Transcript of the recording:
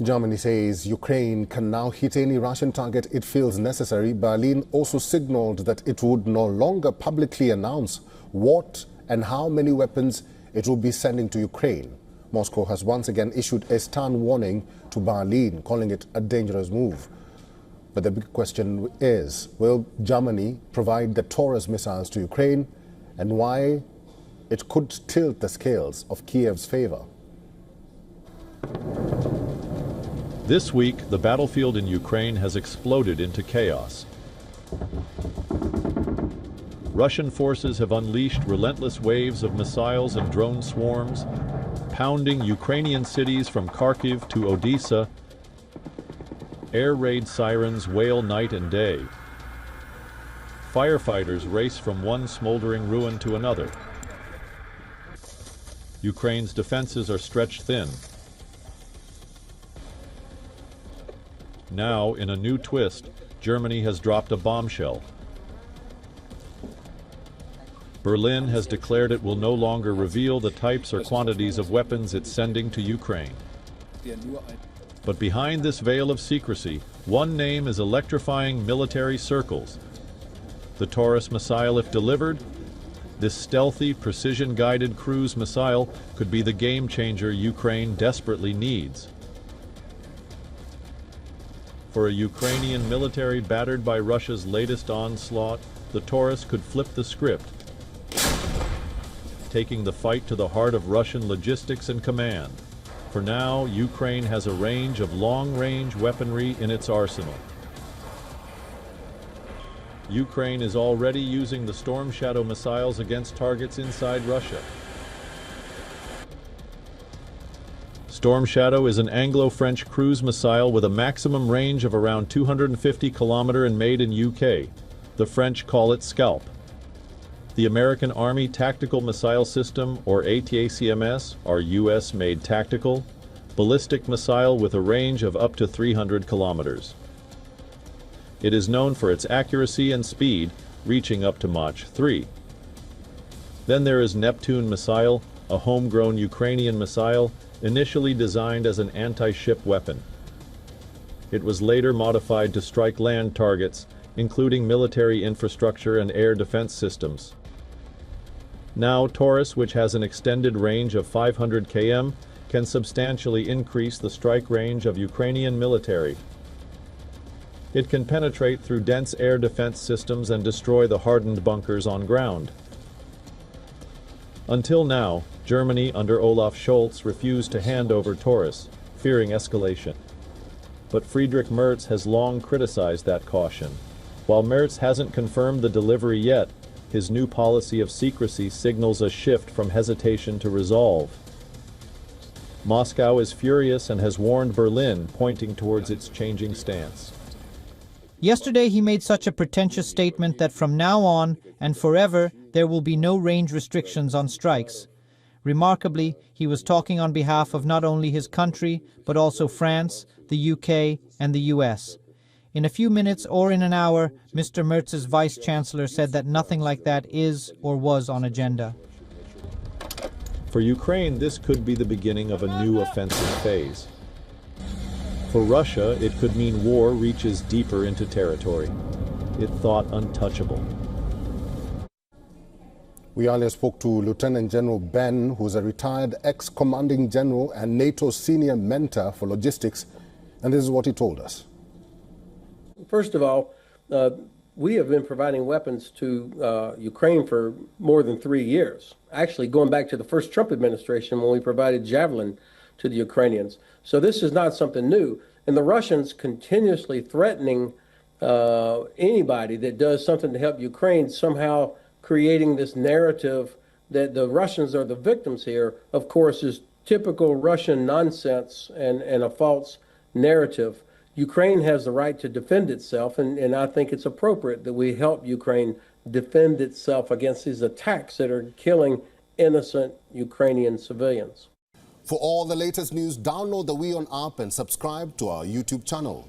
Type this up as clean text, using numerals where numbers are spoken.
Germany says Ukraine can now hit any Russian target it feels necessary. Berlin also signaled that it would no longer publicly announce what and how many weapons it will be sending to Ukraine. Moscow has once again issued a stern warning to Berlin, calling it a dangerous move. But the big question is, will Germany provide the Taurus missiles to Ukraine, and why it could tilt the scales of Kiev's favor? This week, the battlefield in Ukraine has exploded into chaos. Russian forces have unleashed relentless waves of missiles and drone swarms, pounding Ukrainian cities from Kharkiv to Odessa. Air raid sirens wail night and day. Firefighters race from one smoldering ruin to another. Ukraine's defenses are stretched thin. Now, in a new twist, Germany has dropped a bombshell. Berlin has declared it will no longer reveal the types or quantities of weapons it's sending to Ukraine. But behind this veil of secrecy, one name is electrifying military circles. The Taurus missile, if delivered, this stealthy, precision-guided cruise missile could be the game-changer Ukraine desperately needs. For a Ukrainian military battered by Russia's latest onslaught, the Taurus could flip the script, taking the fight to the heart of Russian logistics and command. For now, Ukraine has a range of long-range weaponry in its arsenal. Ukraine is already using the Storm Shadow missiles against targets inside Russia. Storm Shadow is an Anglo-French cruise missile with a maximum range of around 250 km and made in UK. The French call it Scalp. The American Army Tactical Missile System, or ATACMS, are US-made tactical, ballistic missile with a range of up to 300 kilometers. It is known for its accuracy and speed, reaching up to Mach 3. Then there is Neptune missile, a homegrown Ukrainian missile, initially designed as an anti-ship weapon. It was later modified to strike land targets, including military infrastructure and air defense systems. Now, Taurus, which has an extended range of 500 km, can substantially increase the strike range of Ukrainian military. It can penetrate through dense air defense systems and destroy the hardened bunkers on ground. Until now, Germany under Olaf Scholz refused to hand over Taurus, fearing escalation. But Friedrich Merz has long criticized that caution. While Merz hasn't confirmed the delivery yet, his new policy of secrecy signals a shift from hesitation to resolve. Moscow is furious and has warned Berlin, pointing towards its changing stance. Yesterday he made such a pretentious statement that from now on and forever there will be no range restrictions on strikes. Remarkably, he was talking on behalf of not only his country, but also France, the UK, and the US. In a few minutes or in an hour, Mr. Merz's vice-chancellor said that nothing like that is or was on agenda. For Ukraine, this could be the beginning of a new offensive phase. For Russia, it could mean war reaches deeper into territory it thought untouchable. We earlier spoke to Lieutenant General Ben, who's a retired ex-commanding general and NATO senior mentor for logistics, and this is what he told us. First of all, we have been providing weapons to Ukraine for more than 3 years, actually going back to the first Trump administration when we provided Javelin to the Ukrainians. So this is not something new. And the Russians continuously threatening anybody that does something to help Ukraine, somehow creating this narrative that the Russians are the victims here, of course, is typical Russian nonsense and a false narrative. Ukraine has the right to defend itself, and I think it's appropriate that we help Ukraine defend itself against these attacks that are killing innocent Ukrainian civilians. For all the latest news, download the WION app and subscribe to our YouTube channel.